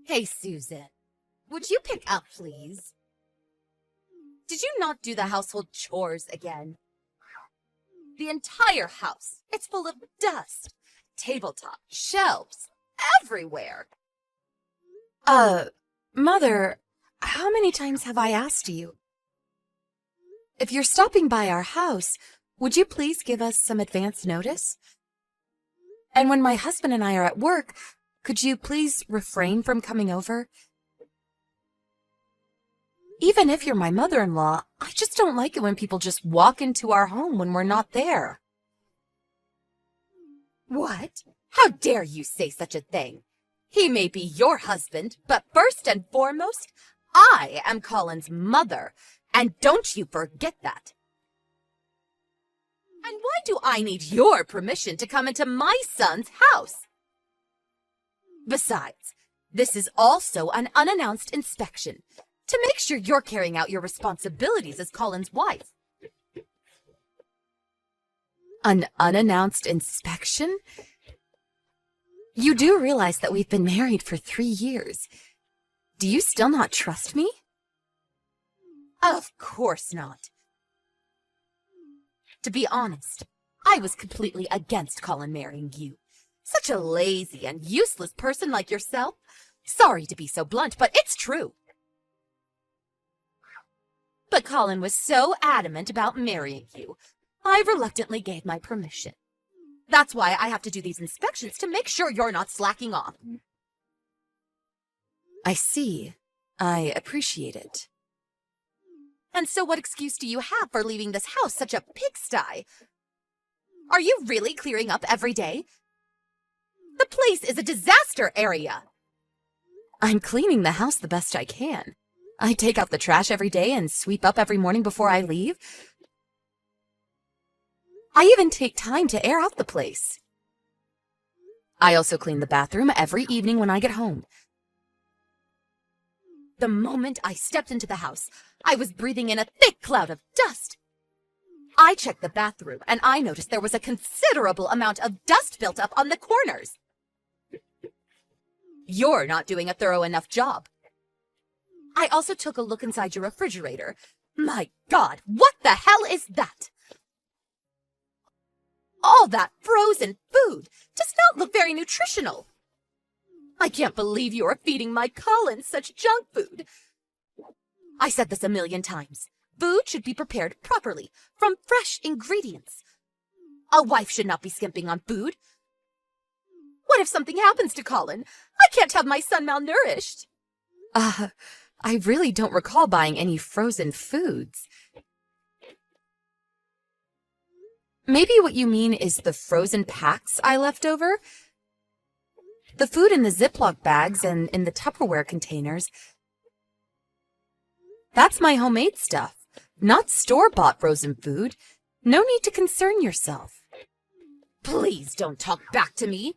Hey, Susan, would you pick up, please? Did you not do the household chores again? The entire house, it's full of dust. Tabletop, shelves, everywhere. Mother, how many times have I asked you? If you're stopping by our house, would you please give us some advance notice? And when my husband and I are at work, could you please refrain from coming over? Even if you're my mother-in-law, I just don't like it when people just walk into our home when we're not there. What? How dare you say such a thing? He may be your husband, but first and foremost, I am Colin's mother, and don't you forget that. And why do I need your permission to come into my son's house? Besides, this is also an unannounced inspection, to make sure you're carrying out your responsibilities as Colin's wife. An unannounced inspection? You do realize that we've been married for 3 years. Do you still not trust me? Of course not. To be honest, I was completely against Colin marrying you. Such a lazy and useless person like yourself. Sorry to be so blunt, but it's true. But Colin was so adamant about marrying you, I reluctantly gave my permission. That's why I have to do these inspections to make sure you're not slacking off. I see. I appreciate it. And so what excuse do you have for leaving this house such a pigsty? Are you really clearing up every day? The place is a disaster area. I'm cleaning the house the best I can. I take out the trash every day and sweep up every morning before I leave. I even take time to air out the place. I also clean the bathroom every evening when I get home. The moment I stepped into the house, I was breathing in a thick cloud of dust. I checked the bathroom, and I noticed there was a considerable amount of dust built up on the corners. You're not doing a thorough enough job. I also took a look inside your refrigerator. My God, what the hell is that? All that frozen food does not look very nutritional. I can't believe you are feeding my Colin such junk food. I said this a million times. Food should be prepared properly, from fresh ingredients. A wife should not be skimping on food. What if something happens to Colin? I can't have my son malnourished. I really don't recall buying any frozen foods. Maybe what you mean is the frozen packs I left over? The food in the Ziploc bags and in the Tupperware containers. That's my homemade stuff, not store-bought frozen food. No need to concern yourself. Please don't talk back to me.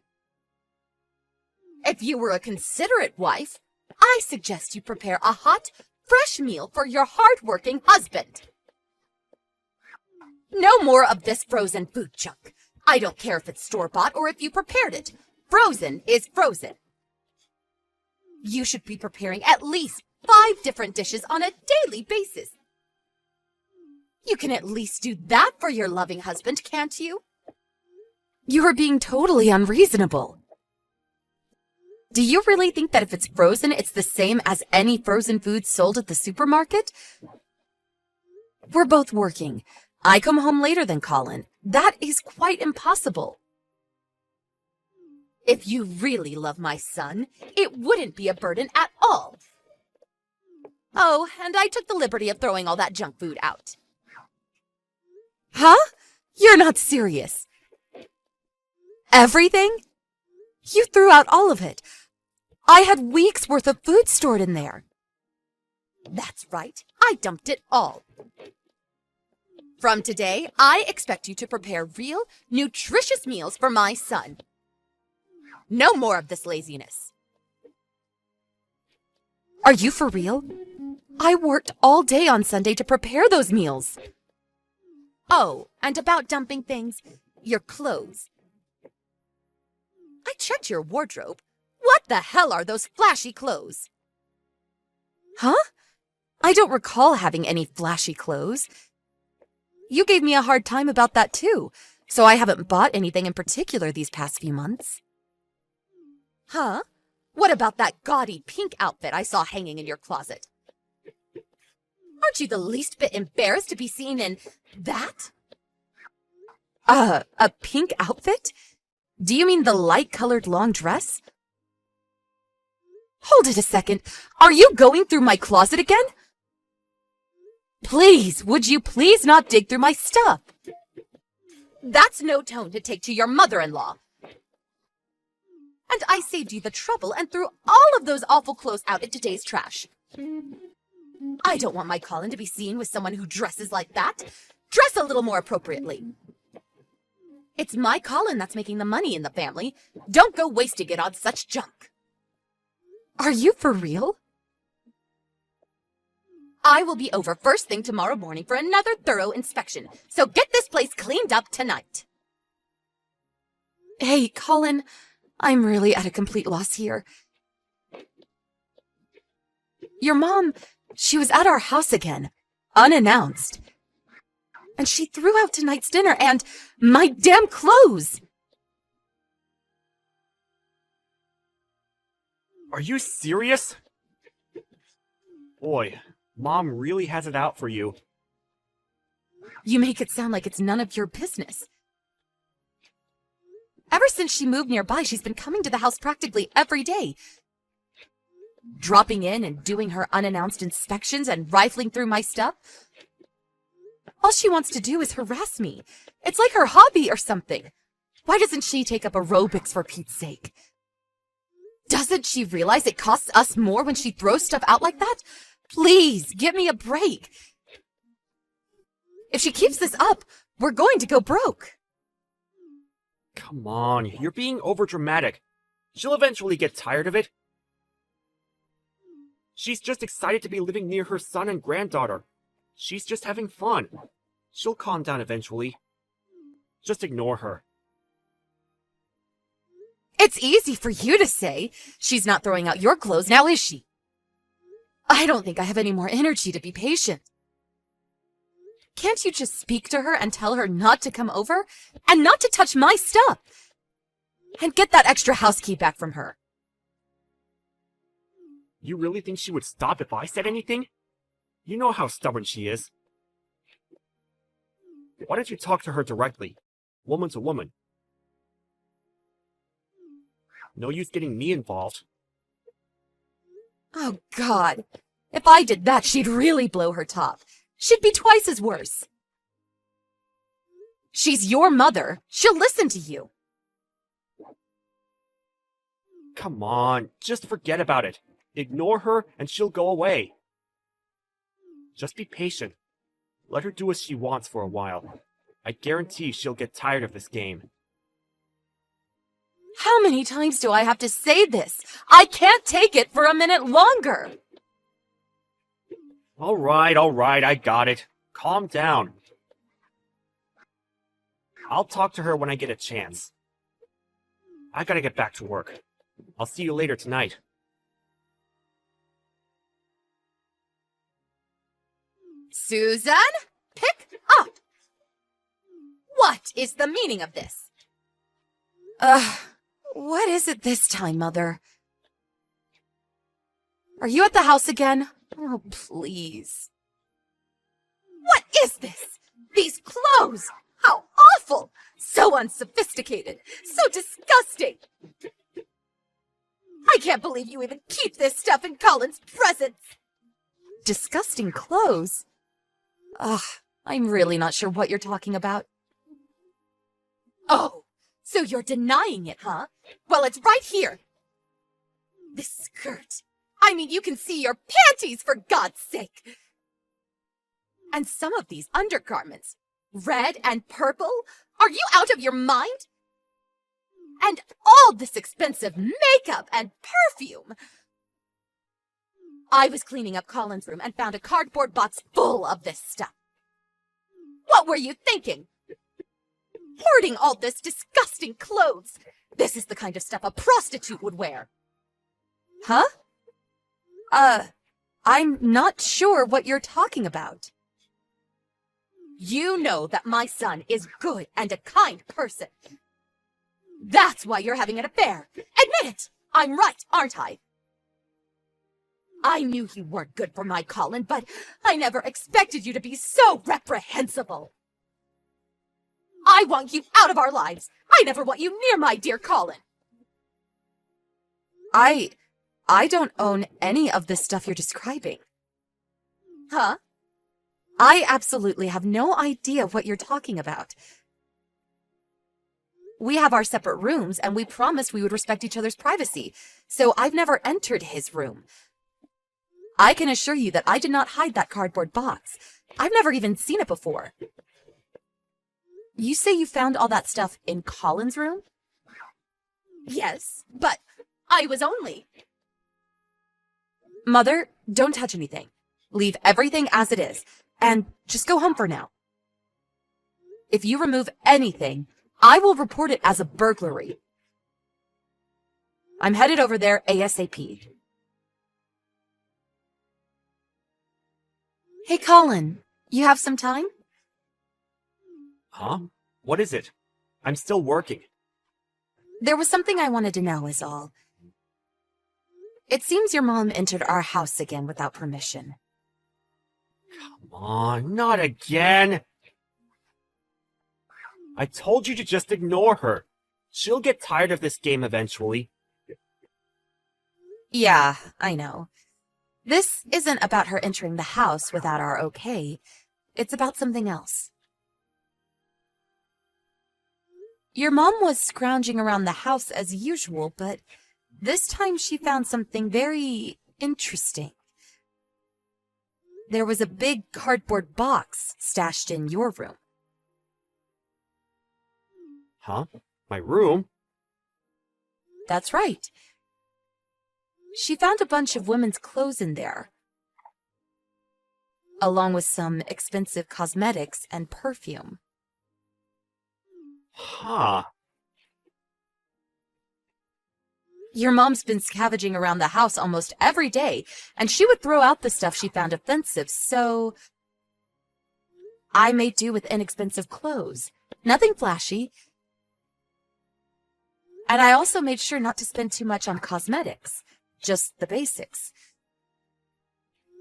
If you were a considerate wife, I suggest you prepare a hot, fresh meal for your hard-working husband. No more of this frozen food junk. I don't care if it's store-bought or if you prepared it. Frozen is frozen. You should be preparing at least 5 different dishes on a daily basis. You can at least do that for your loving husband, can't you? You are being totally unreasonable. Do you really think that if it's frozen, it's the same as any frozen food sold at the supermarket? We're both working. I come home later than Colin. That is quite impossible. If you really love my son, it wouldn't be a burden at all. Oh, and I took the liberty of throwing all that junk food out. Huh? You're not serious. Everything? You threw out all of it. I had weeks' worth of food stored in there. That's right. I dumped it all. From today, I expect you to prepare real, nutritious meals for my son. No more of this laziness. Are you for real? I worked all day on Sunday to prepare those meals. Oh, and about dumping things, your clothes. I checked your wardrobe. What the hell are those flashy clothes? Huh? I don't recall having any flashy clothes. You gave me a hard time about that too, so I haven't bought anything in particular these past few months. Huh? What about that gaudy pink outfit I saw hanging in your closet? Aren't you the least bit embarrassed to be seen in that? A pink outfit? Do you mean the light-colored long dress? Hold it a second. Are you going through my closet again? Please, would you please not dig through my stuff? That's no tone to take to your mother-in-law. And I saved you the trouble and threw all of those awful clothes out in today's trash. I don't want my Colin to be seen with someone who dresses like that. Dress a little more appropriately. It's my Colin that's making the money in the family. Don't go wasting it on such junk. Are you for real? I will be over first thing tomorrow morning for another thorough inspection, so get this place cleaned up tonight. Hey, Colin, I'm really at a complete loss here. Your mom, she was at our house again, unannounced. And she threw out tonight's dinner and my damn clothes! Are you serious? Boy, Mom really has it out for you. You make it sound like it's none of your business. Ever since she moved nearby, she's been coming to the house practically every day. Dropping in and doing her unannounced inspections and rifling through my stuff. All she wants to do is harass me. It's like her hobby or something. Why doesn't she take up aerobics for Pete's sake? Doesn't she realize it costs us more when she throws stuff out like that? Please, give me a break. If she keeps this up, we're going to go broke. Come on, you're being overdramatic. She'll eventually get tired of it. She's just excited to be living near her son and granddaughter. She's just having fun. She'll calm down eventually. Just ignore her. It's easy for you to say. She's not throwing out your clothes now, is she? I don't think I have any more energy to be patient. Can't you just speak to her and tell her not to come over and not to touch my stuff? And get that extra house key back from her. You really think she would stop if I said anything? You know how stubborn she is. Why don't you talk to her directly, woman to woman? No use getting me involved. Oh, God. If I did that, she'd really blow her top. She'd be twice as worse. She's your mother. She'll listen to you. Come on, just forget about it. Ignore her and she'll go away. Just be patient. Let her do as she wants for a while. I guarantee she'll get tired of this game. How many times do I have to say this? I can't take it for a minute longer. All right, I got it. Calm down. I'll talk to her when I get a chance. I gotta get back to work. I'll see you later tonight. Susan, pick up! What is the meaning of this? What is it this time, Mother? Are you at the house again? Oh, please. What is this? These clothes! How awful! So unsophisticated! So disgusting! I can't believe you even keep this stuff in Colin's presence! Disgusting clothes? Ugh, I'm really not sure what you're talking about. Oh, so you're denying it, huh? Well, it's right here. This skirt. I mean, you can see your panties, for God's sake. And some of these undergarments, red and purple. Are you out of your mind? And all this expensive makeup and perfume. I was cleaning up Colin's room and found a cardboard box full of this stuff. What were you thinking? Hoarding all this disgusting clothes. This is the kind of stuff a prostitute would wear. Huh? I'm not sure what you're talking about. You know that my son is good and a kind person. That's why you're having an affair. Admit it! I'm right, aren't I? I knew you weren't good for my Colin, but I never expected you to be so reprehensible. I want you out of our lives. I never want you near my dear Colin. I don't own any of this stuff you're describing. Huh? I absolutely have no idea what you're talking about. We have our separate rooms, and we promised we would respect each other's privacy, so I've never entered his room. I can assure you that I did not hide that cardboard box. I've never even seen it before. You say you found all that stuff in Colin's room? Yes, but I was only... Mother, don't touch anything. Leave everything as it is, and just go home for now. If you remove anything, I will report it as a burglary. I'm headed over there ASAP. Hey, Colin, you have some time? Huh? What is it? I'm still working. There was something I wanted to know is all. It seems your mom entered our house again without permission. Come on, not again! I told you to just ignore her. She'll get tired of this game eventually. Yeah, I know. This isn't about her entering the house without our okay. It's about something else. Your mom was scrounging around the house as usual, but this time she found something very interesting. There was a big cardboard box stashed in your room. Huh? My room? That's right. She found a bunch of women's clothes in there, along with some expensive cosmetics and perfume. Huh. Your mom's been scavenging around the house almost every day, and she would throw out the stuff she found offensive, so I made do with inexpensive clothes. Nothing flashy. And I also made sure not to spend too much on cosmetics, just the basics.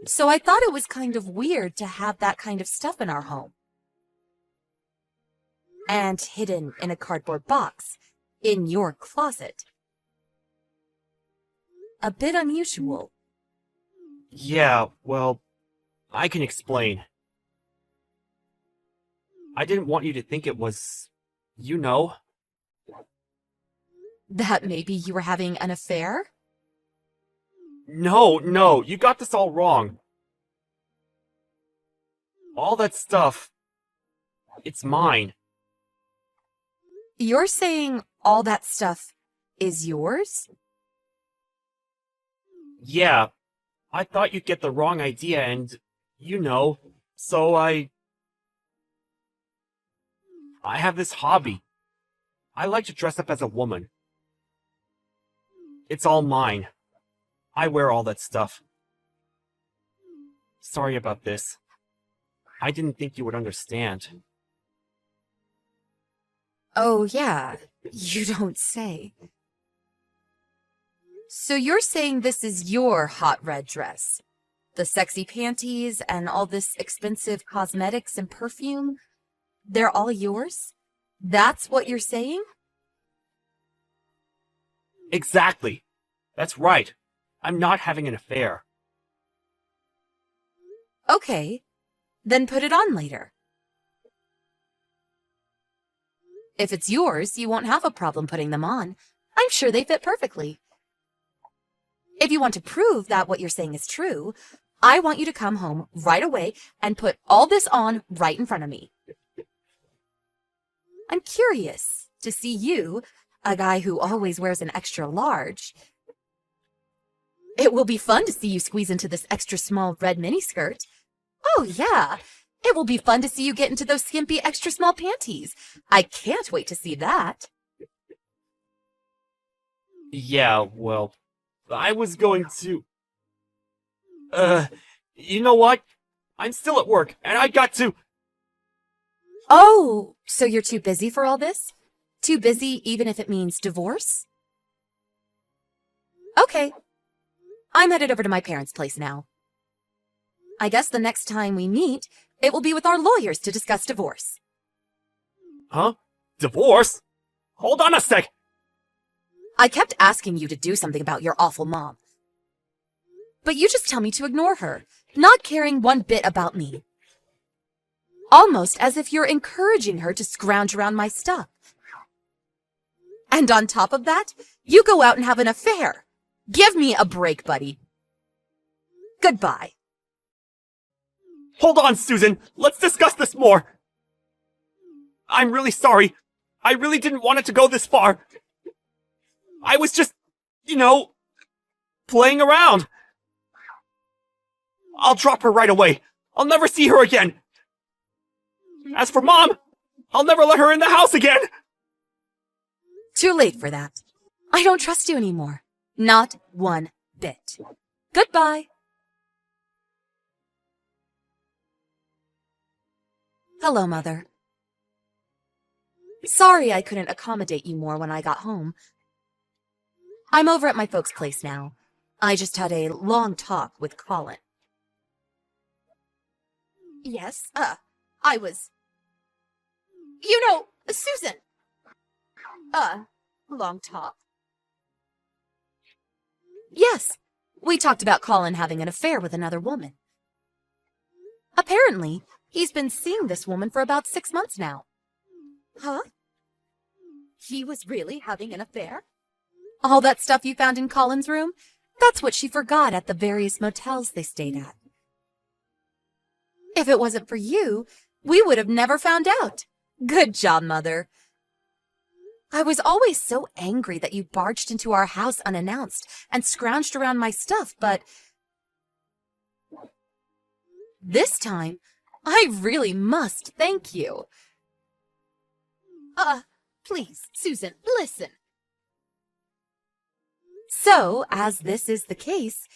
So I thought it was kind of weird to have that kind of stuff in our home. And hidden in a cardboard box in your closet. A bit unusual. Yeah, well, I can explain. I didn't want you to think it was, you know. That maybe you were having an affair? No, you got this all wrong. All that stuff, it's mine. You're saying all that stuff is yours? Yeah, I thought you'd get the wrong idea and, you know, so I have this hobby. I like to dress up as a woman. It's all mine. I wear all that stuff. Sorry about this. I didn't think you would understand. Oh, yeah. You don't say. So you're saying this is your hot red dress? The sexy panties and all this expensive cosmetics and perfume? They're all yours? That's what you're saying? Exactly. That's right. I'm not having an affair. Okay. Then put it on later. If it's yours, you won't have a problem putting them on. I'm sure they fit perfectly. If you want to prove that what you're saying is true, I want you to come home right away and put all this on right in front of me. I'm curious to see you, a guy who always wears an extra large. It will be fun to see you squeeze into this extra small red miniskirt. Oh, yeah. It will be fun to see you get into those skimpy extra small panties. I can't wait to see that. Yeah, well, I was going to... you know what? I'm still at work, and I got to... Oh, so you're too busy for all this? Too busy even if it means divorce? Okay. I'm headed over to my parents' place now. I guess the next time we meet, it will be with our lawyers to discuss divorce. Huh? Divorce? Hold on a sec! I kept asking you to do something about your awful mom. But you just tell me to ignore her, not caring one bit about me. Almost as if you're encouraging her to scrounge around my stuff. And on top of that, you go out and have an affair. Give me a break, buddy. Goodbye. Hold on, Susan! Let's discuss this more! I'm really sorry. I really didn't want it to go this far. I was just, playing around. I'll drop her right away. I'll never see her again. As for Mom, I'll never let her in the house again. Too late for that. I don't trust you anymore. Not one bit. Goodbye. Hello, Mother. Sorry I couldn't accommodate you more when I got home. I'm over at my folks' place now. I just had a long talk with Colin. Yes, I was... Susan! Long talk. Yes, we talked about Colin having an affair with another woman. Apparently, he's been seeing this woman for about 6 months now. Huh? He was really having an affair? All that stuff you found in Colin's room? That's what she forgot at the various motels they stayed at. If it wasn't for you, we would have never found out. Good job, Mother. I was always so angry that you barged into our house unannounced and scrounged around my stuff, but this time, I really must thank you. Please, Susan, listen. So, as this is the case,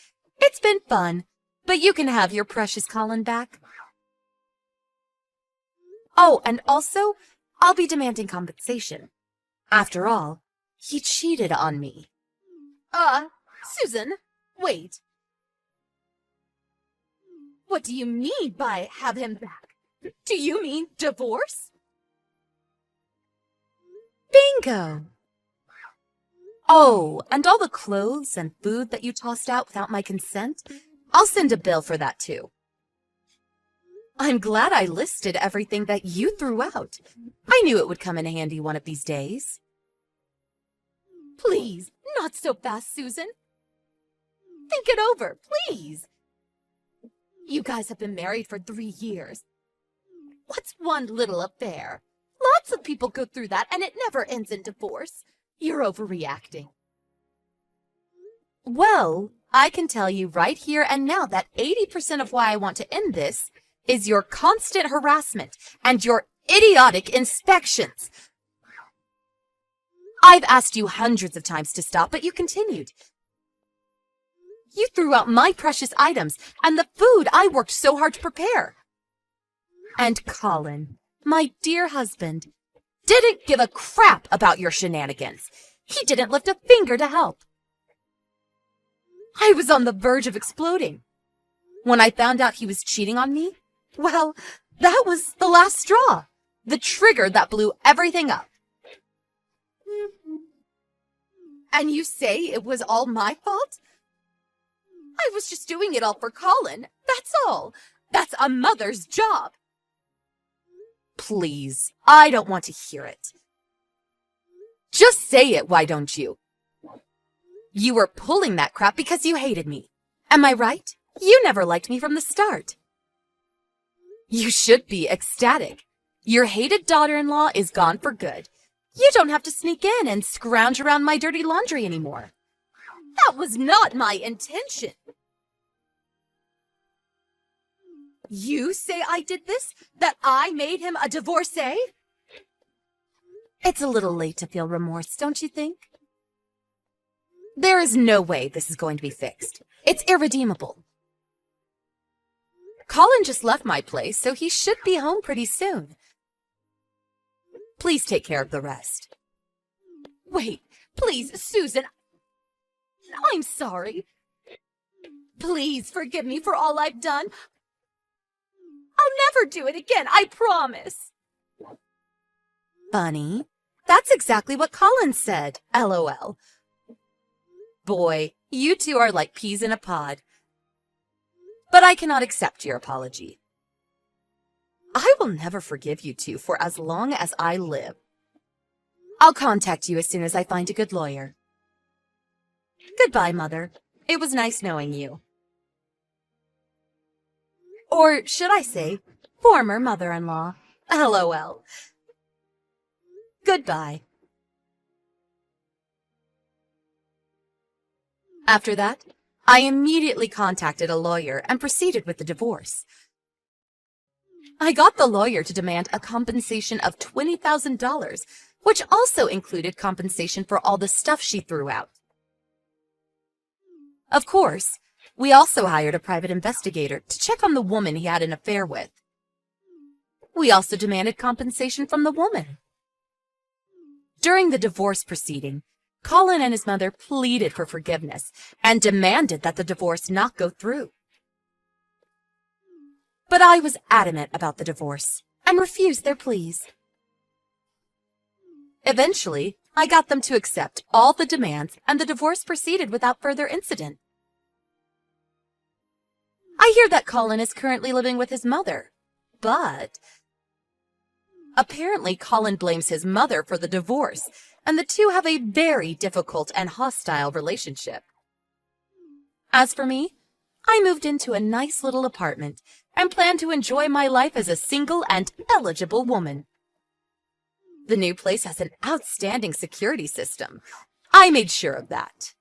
it's been fun, but you can have your precious Colin back. Oh, and also, I'll be demanding compensation. After all, he cheated on me. Susan, wait. What do you mean by have him back? Do you mean divorce? Bingo! Oh, and all the clothes and food that you tossed out without my consent, I'll send a bill for that too. I'm glad I listed everything that you threw out. I knew it would come in handy one of these days. Please, not so fast, Susan. Think it over, please. You guys have been married for 3 years. What's one little affair? Lots of people go through that, and it never ends in divorce. You're overreacting. Well, I can tell you right here and now that 80% of why I want to end this is your constant harassment and your idiotic inspections. I've asked you hundreds of times to stop, but you continued. You threw out my precious items and the food I worked so hard to prepare. And Colin, my dear husband, didn't give a crap about your shenanigans. He didn't lift a finger to help. I was on the verge of exploding. When I found out he was cheating on me, well, that was the last straw. The trigger that blew everything up. And you say it was all my fault? I was just doing it all for Colin. That's all. That's a mother's job. Please, I don't want to hear it. Just say it, why don't you? You were pulling that crap because you hated me. Am I right? You never liked me from the start. You should be ecstatic. Your hated daughter-in-law is gone for good. You don't have to sneak in and scrounge around my dirty laundry anymore. That was not my intention. You say I did this? That I made him a divorcee? It's a little late to feel remorse, don't you think? There is no way this is going to be fixed. It's irredeemable. Colin just left my place, so he should be home pretty soon. Please take care of the rest. Wait, please, Susan. I'm sorry. Please forgive me for all I've done. I'll never do it again, I promise. Bunny, that's exactly what Colin said, LOL. Boy, you two are like peas in a pod. But I cannot accept your apology. I will never forgive you two for as long as I live. I'll contact you as soon as I find a good lawyer. Goodbye, Mother. It was nice knowing you. Or should I say, former mother-in-law. LOL. Goodbye. After that, I immediately contacted a lawyer and proceeded with the divorce. I got the lawyer to demand a compensation of $20,000, which also included compensation for all the stuff she threw out. Of course, we also hired a private investigator to check on the woman he had an affair with. We also demanded compensation from the woman. During the divorce proceeding, Colin and his mother pleaded for forgiveness and demanded that the divorce not go through. But I was adamant about the divorce and refused their pleas. Eventually, I got them to accept all the demands and the divorce proceeded without further incident. I hear that Colin is currently living with his mother, but apparently Colin blames his mother for the divorce, and the two have a very difficult and hostile relationship. As for me, I moved into a nice little apartment and plan to enjoy my life as a single and eligible woman. The new place has an outstanding security system. I made sure of that.